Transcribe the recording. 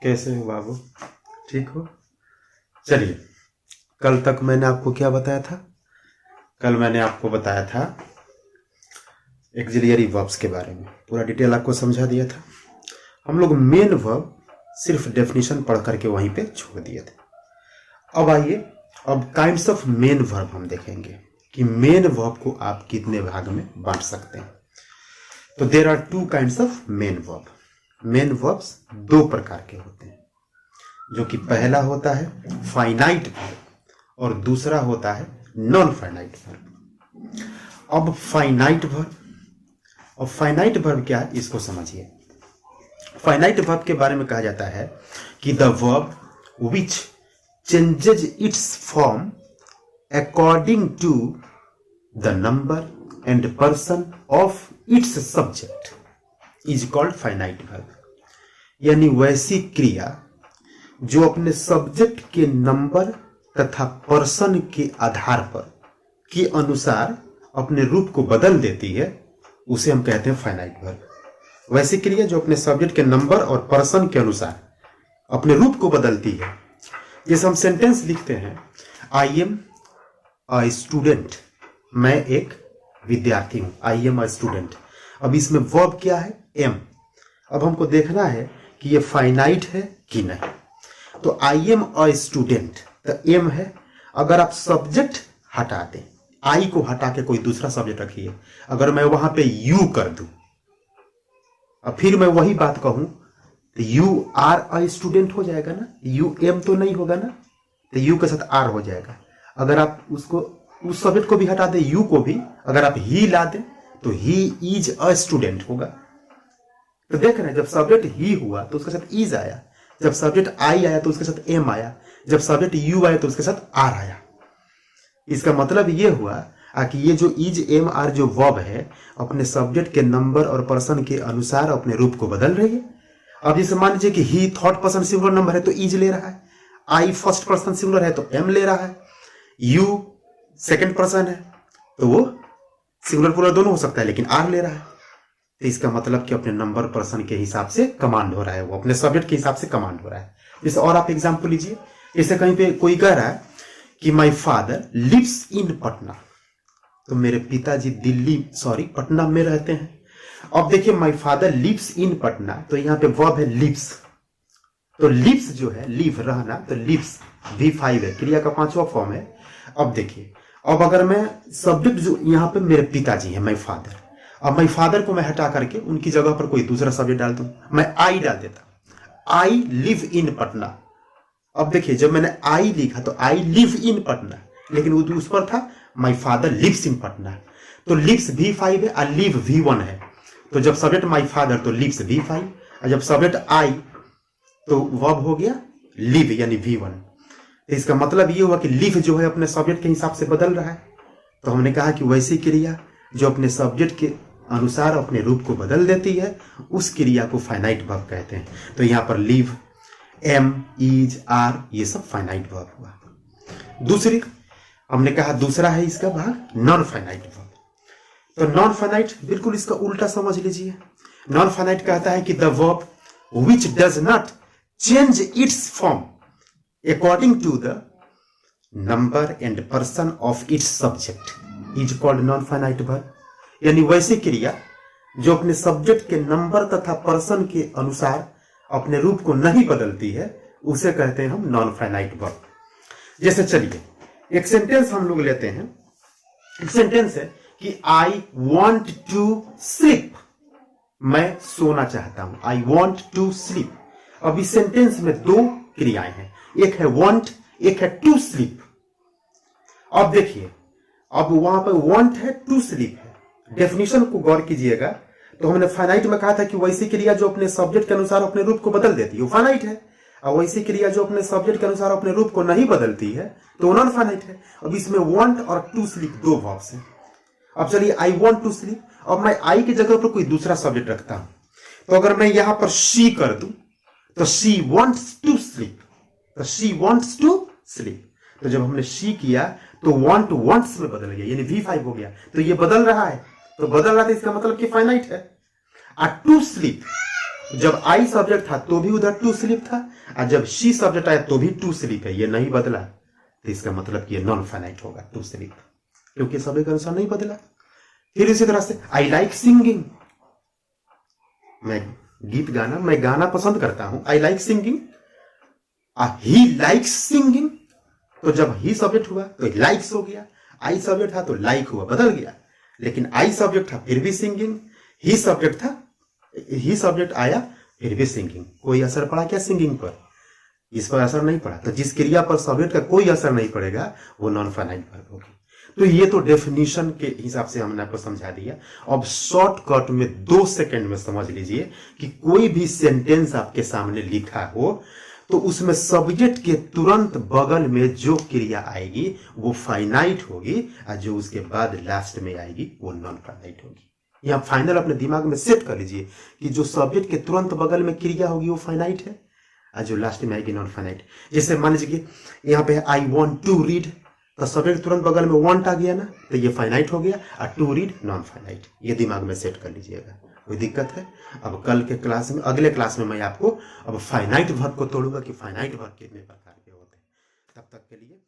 कैसे हो बाबू? ठीक हो? चलिए, कल तक मैंने आपको क्या बताया था? कल मैंने आपको बताया था एक्सिलियरी वर्ब्स के बारे में, पूरा डिटेल आपको समझा दिया था। हम लोग मेन वर्ब सिर्फ डेफिनेशन पढ़ करके वहीं पे छोड़ दिए थे। अब आइए, अब काइंड्स ऑफ मेन वर्ब हम देखेंगे कि मेन वर्ब को आप कितने भाग में बांट सकते हैं। तो there are two kinds of main verb. Main verbs दो प्रकार के होते हैं, जो कि पहला होता है फाइनाइट वर्ब और दूसरा होता है नॉन फाइनाइट वर्ब। अब फाइनाइट वर्ब और फाइनाइट वर्ब क्या है, इसको समझिए। फाइनाइट वर्ब के बारे में कहा जाता है कि the verb which changes its form according to the number and person of its subject is called finite verb. यानी वैसी क्रिया जो अपने सब्जेक्ट के नंबर तथा पर्सन के आधार पर के अनुसार अपने रूप को बदल देती है, उसे हम कहते हैं फाइनाइट वर्ब। वैसी क्रिया जो अपने सब्जेक्ट के नंबर और पर्सन के अनुसार अपने रूप को बदलती है। जैसे हम सेंटेंस लिखते हैं, आई एम अ स्टूडेंट, मैं एक विद्यार्थी हूं। I am a student. अब इसमें वर्ब क्या है? एम। अब हमको देखना है कि ये फाइनाइट है कि नहीं। तो आई एम अ स्टूडेंट, तो एम है। अगर आप सब्जेक्ट हटा दें, आई को हटा के कोई दूसरा सब्जेक्ट रखिए, अगर मैं वहां पे यू कर दूं और फिर मैं वही बात कहूं, तो यू आर अ स्टूडेंट हो जाएगा ना। यू एम तो नहीं होगा ना, तो यू के साथ आर हो जाएगा। अगर आप उसको उस सब्जेक्ट को भी हटा दें, यू को भी, अगर आप ही ला दें तो ही इज अ स्टूडेंट होगा। तो देख रहे हैं, जब सब्जेक्ट ही हुआ तो उसके साथ इज आया, जब सब्जेक्ट आई आया तो उसके साथ एम आया, जब सब्जेक्ट यू आया तो उसके साथ आर आया। इसका मतलब ये हुआ कि ये जो इज एम आर जो वर्ब है अपने सब्जेक्ट के नंबर और पर्सन के अनुसार अपने रूप को बदल रही है। अब जैसे मान लीजिए कि ही थर्ड पर्सन सिंगुलर नंबर है तो इज ले रहा है, आई फर्स्ट पर्सन सिंगुलर है तो एम ले रहा है, यू सेकंड पर्सन है तो वो सिंगुलर प्लूरल दोनों हो सकता है लेकिन आर ले रहा है। तो इसका मतलब कि अपने नंबर पर्सन के हिसाब से कमांड हो रहा है, वो अपने सब्जेक्ट के हिसाब से कमांड हो रहा है। जैसे और आप एग्जांपल लीजिए, जैसे कहीं पे कोई कह रहा है कि my father lives in Patna, तो मेरे पिताजी पटना में रहते हैं। अब देखिए, my father lives in Patna, तो यहां पे वर्ब है लिव्स। तो लिव्स जो है, लिव रहना, तो लिव्स V5 है, क्रिया का 5वां फॉर्म है। अब देखिए, अब अगर मैं सब्जेक्ट जो यहां पे मेरे पिताजी है, माय फादर, अब माय फादर को मैं हटा करके उनकी जगह पर कोई दूसरा सब्जेक्ट डाल दूं, मैं आई डाल देता, आई लिव इन पटना। अब देखिए, जब मैंने आई लिखा तो आई लिव इन पटना, लेकिन उस पर था my father lives in Patna, तो लिव्स V5 है और लिव V1 है। तो जब सब्जेक्ट माय फादर तो लिव्स V5, और जब सब्जेक्ट आई तो वर्ब हो गया लिव यानी V1। तो इसका मतलब ये हुआ कि लिव जो है अपने सब्जेक्ट के हिसाब से बदल रहा है। तो हमने कहा कि वैसी क्रिया जो अपने सब्जेक्ट के अनुसार अपने रूप को बदल देती है, उस क्रिया को फाइनाइट वर्ब कहते हैं। तो यहां पर लिव, एम, इज, आर, ये सब फाइनाइट वर्ब हुआ। दूसरी हमने कहा दूसरा है इसका भाग नॉन फाइनाइट वर्ब। तो नॉन फाइनाइट बिल्कुल इसका उल्टा समझ लीजिए। नॉन फाइनाइट कहता है कि the verb which does not change its form according to the number and person of its subject is called non finite verb. यानी वैसी क्रिया जो अपने सब्जेक्ट के नंबर तथा पर्सन के अनुसार अपने रूप को नहीं बदलती है, उसे कहते हैं हम नॉन फाइनाइट वर्ब। जैसे चलिए एक सेंटेंस हम लोग लेते हैं। एक सेंटेंस है कि आई वॉन्ट टू स्लीप, मैं सोना चाहता हूं, आई वॉन्ट टू स्लीप। अब इस सेंटेंस में दो क्रियाएं हैं, एक है वॉन्ट, एक है टू स्लीप। अब देखिए, अब वहां पर वॉन्ट है, टू स्लीप है। डेफिनेशन को गौर कीजिएगा, तो हमने फाइनाइट में कहा था कि वैसी क्रिया जो अपने सब्जेक्ट के अनुसार अपने रूप को बदल देती है वो फाइनाइट है, और वैसी क्रिया जो अपने सब्जेक्ट के अनुसार अपने रूप को नहीं बदलती है तो नॉन फाइनाइट है। अब इसमें वांट और टू स्लीप दो वर्ब्स हैं। अब चलिए, आई वांट टू स्लीप, अब मैं आई की जगह पर कोई दूसरा सब्जेक्ट रखता हूं, तो अगर मैं यहां पर शी कर दूं तो शी वांट्स टू स्लीप, तो शी वांट्स टू स्लीप। तो जब हमने शी किया तो वांट वांट्स में बदल गया, यानी V5 हो गया। तो ये बदल रहा है, तो बदल रहा था, इसका मतलब कि फाइनाइट है। टू स्लीप, जब आई सब्जेक्ट था तो भी उधर टू स्लीप था, और जब शी सब्जेक्ट आया तो भी टू स्लीप है, ये नहीं बदला, तो इसका मतलब कि ये नॉन फाइनाइट होगा टू स्लीप, क्योंकि सभी के अनुसार नहीं बदला। फिर इसी तरह से आई लाइक सिंगिंग, मैं गीत गाना, मैं गाना पसंद करता हूं, I like singing. He likes singing, तो जब ही सब्जेक्ट हुआ तो लाइक्स हो गया, आई सब्जेक्ट था तो लाइक हुआ, बदल गया। लेकिन आई सब्जेक्ट था फिर भी सिंगिंग, ही सब्जेक्ट था, ही सब्जेक्ट आया फिर भी सिंगिंग। कोई असर पड़ा क्या सिंगिंग पर? इस पर असर नहीं पड़ा। तो जिस क्रिया पर सब्जेक्ट का कोई असर नहीं पड़ेगा वो नॉन फाइनाइट वर्ब होगी। तो ये तो डेफिनेशन के हिसाब से हमने आपको समझा दिया। अब शॉर्टकट में 2 सेकंड में समझ लीजिए कि कोई भी सेंटेंस आपके सामने लिखा हो तो उसमें सब्जेक्ट के तुरंत बगल में जो क्रिया आएगी वो फाइनाइट होगी, और जो उसके बाद लास्ट में आएगी वो नॉन फाइनाइट होगी। यहां फाइनल अपने दिमाग में सेट कर लीजिए कि जो सब्जेक्ट के तुरंत बगल में क्रिया होगी वो फाइनाइट है, और जो लास्ट में आएगी नॉन फाइनाइट। जैसे मान लीजिए यहाँ पे आई वॉन्ट टू रीड, तो सब्जेक्ट तुरंत बगल में वांट आ गया ना, तो ये फाइनाइट हो गया, और टू रीड नॉन फाइनाइट। ये दिमाग में सेट कर लीजिएगा, कोई दिक्कत है? अब कल के क्लास में, अगले क्लास में मैं आपको अब फाइनाइट वर्ब को तोड़ूंगा कि फाइनाइट वर्ब कितने प्रकार के होते हैं। तब तक के लिए